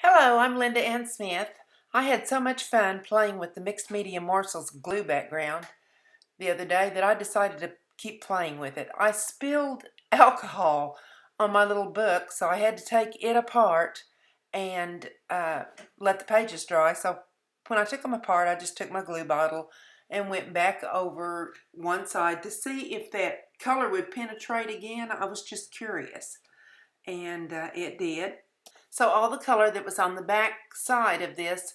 Hello, I'm Linda Ann Smith. I had so much fun playing with the mixed media morsels glue background the other day that I decided to keep playing with it. I spilled alcohol on my little book, so I had to take it apart and let the pages dry. So when I took them apart, I just took my glue bottle and went back over one side to see if that color would penetrate again. I was just curious, and it did. So all the color that was on the back side of this,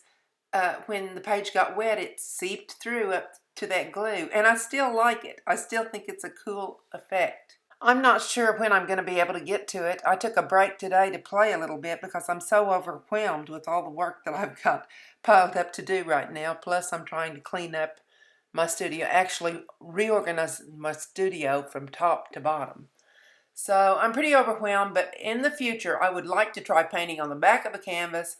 when the page got wet, it seeped through up to that glue. And I still like it. I still think it's a cool effect. I'm not sure when I'm going to be able to get to it. I took a break today to play a little bit because I'm so overwhelmed with all the work that I've got piled up to do right now. Plus I'm trying to clean up my studio, actually reorganize my studio from top to bottom. So I'm pretty overwhelmed, but in the future I would like to try painting on the back of a canvas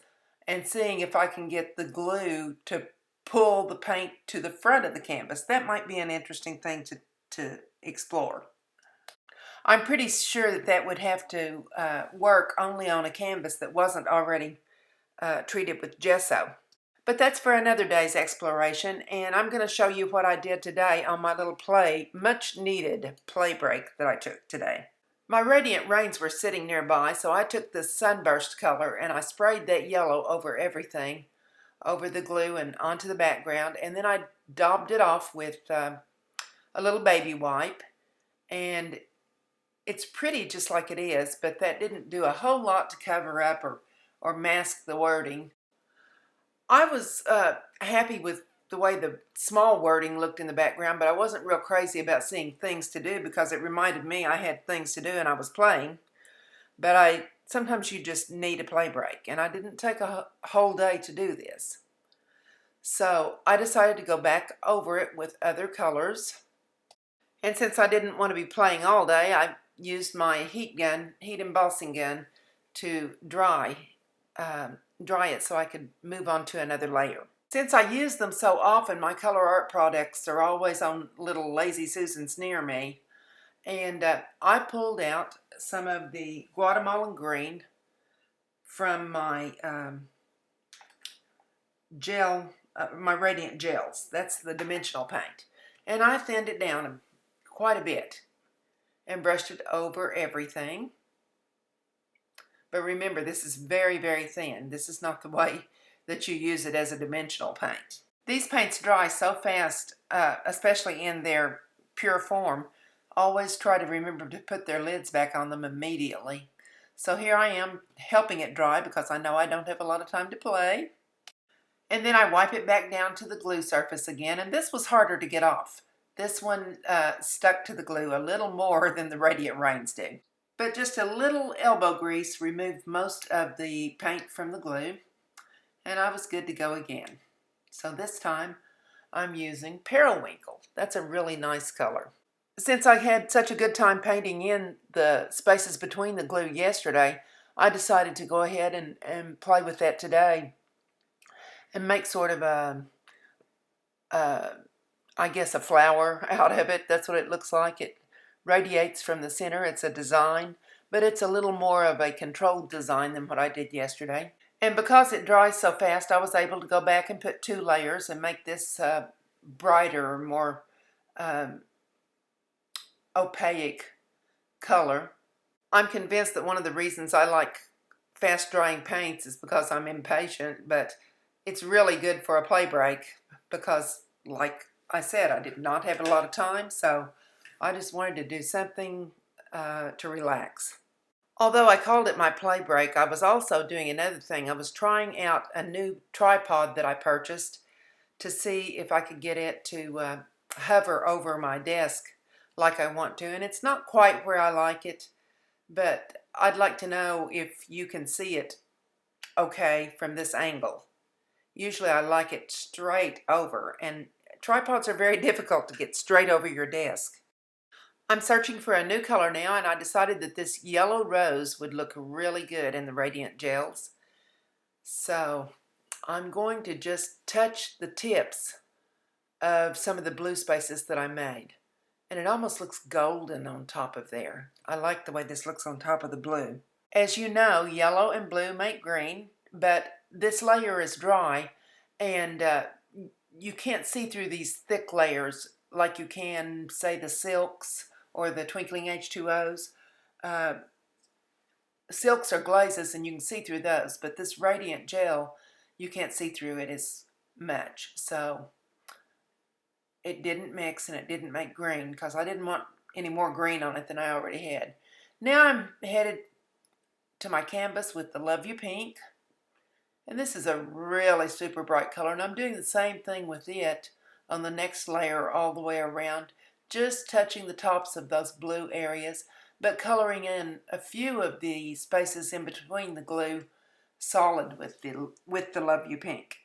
and seeing if I can get the glue to pull the paint to the front of the canvas. That might be an interesting thing to explore. I'm pretty sure that would have to work only on a canvas that wasn't already treated with gesso. But that's for another day's exploration, and I'm going to show you what I did today on my little much needed play break that I took today. My radiant rains were sitting nearby, so I took the sunburst color and I sprayed that yellow over everything, over the glue and onto the background, and then I daubed it off with a little baby wipe, and it's pretty just like it is, but that didn't do a whole lot to cover up or mask the wording. I was happy with the way the small wording looked in the background, but I wasn't real crazy about seeing things to do because it reminded me I had things to do and I was playing. But sometimes you just need a play break, and I didn't take a whole day to do this. So I decided to go back over it with other colors. And since I didn't want to be playing all day, I used my heat embossing gun, to dry it so I could move on to another layer. Since I use them so often, my color art products are always on little Lazy Susans near me. And I pulled out some of the Guatemalan green from my my Radiant Gels. That's the dimensional paint. And I thinned it down quite a bit and brushed it over everything. But remember, this is very, very thin. This is not the way that you use it as a dimensional paint. These paints dry so fast, especially in their pure form. Always try to remember to put their lids back on them immediately. So here I am helping it dry because I know I don't have a lot of time to play. And then I wipe it back down to the glue surface again, and this was harder to get off. This one stuck to the glue a little more than the Radiant Rains do. But just a little elbow grease removed most of the paint from the glue, and I was good to go again. So this time I'm using Periwinkle. That's a really nice color. Since I had such a good time painting in the spaces between the glue yesterday, I decided to go ahead and play with that today and make sort of I guess a flower out of it. That's what it looks like. It radiates from the center. It's a design, but it's a little more of a controlled design than what I did yesterday. And because it dries so fast, I was able to go back and put 2 layers and make this brighter, more opaque color. I'm convinced that one of the reasons I like fast drying paints is because I'm impatient, but it's really good for a play break because, like I said, I did not have a lot of time, so I just wanted to do something to relax. Although I called it my play break, I was also doing another thing. I was trying out a new tripod that I purchased to see if I could get it to hover over my desk like I want to. And it's not quite where I like it, but I'd like to know if you can see it okay from this angle. Usually I like it straight over, and tripods are very difficult to get straight over your desk. I'm searching for a new color now, and I decided that this yellow rose would look really good in the Radiant Gels. So I'm going to just touch the tips of some of the blue spaces that I made. And it almost looks golden on top of there. I like the way this looks on top of the blue. As you know, yellow and blue make green, but this layer is dry, and you can't see through these thick layers like you can, say, the silks or the twinkling H2Os. Uh, Silks are glazes and you can see through those, but this radiant gel, you can't see through it as much. So it didn't mix and it didn't make green because I didn't want any more green on it than I already had. Now I'm headed to my canvas with the Love You Pink. And this is a really super bright color, and I'm doing the same thing with it on the next layer all the way around, just touching the tops of those blue areas, but coloring in a few of the spaces in between the glue solid with the Love You Pink.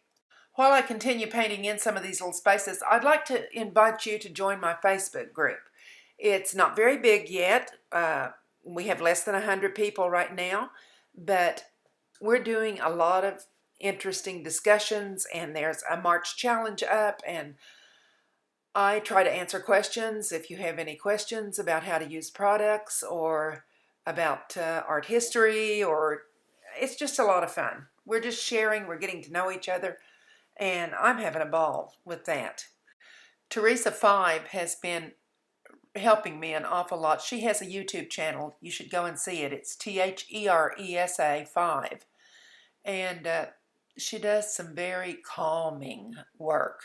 While I continue painting in some of these little spaces, I'd like to invite you to join my Facebook group. It's not very big yet. We have less than 100 people right now, but we're doing a lot of interesting discussions, and there's a March challenge up, and I try to answer questions. If you have any questions about how to use products or about art history, or it's just a lot of fun. We're just sharing, we're getting to know each other, and I'm having a ball with that. Teresa 5 has been helping me an awful lot. She has a YouTube channel. You should go and see it. It's THERESA 5. And she does some very calming work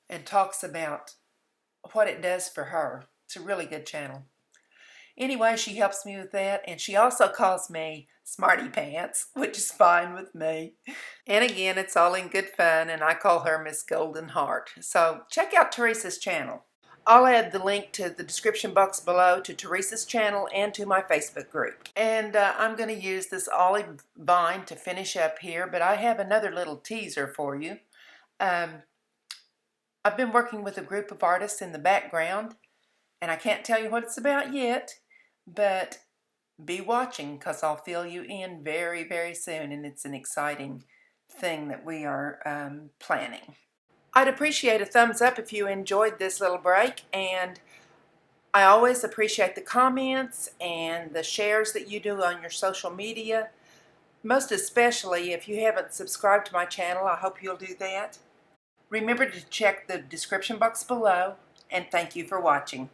and talks about what it does for her. It's a really good channel. Anyway, she helps me with that, and she also calls me Smarty Pants, which is fine with me. And again, it's all in good fun, and I call her Miss Golden Heart. So check out Teresa's channel. I'll add the link to the description box below to Teresa's channel and to my Facebook group. And I'm going to use this olive vine to finish up here, but I have another little teaser for you. I've been working with a group of artists in the background, and I can't tell you what it's about yet, but be watching because I'll fill you in very, very soon, and it's an exciting thing that we are planning. I'd appreciate a thumbs up if you enjoyed this little break, and I always appreciate the comments and the shares that you do on your social media. Most especially if you haven't subscribed to my channel, I hope you'll do that. Remember to check the description box below, and thank you for watching.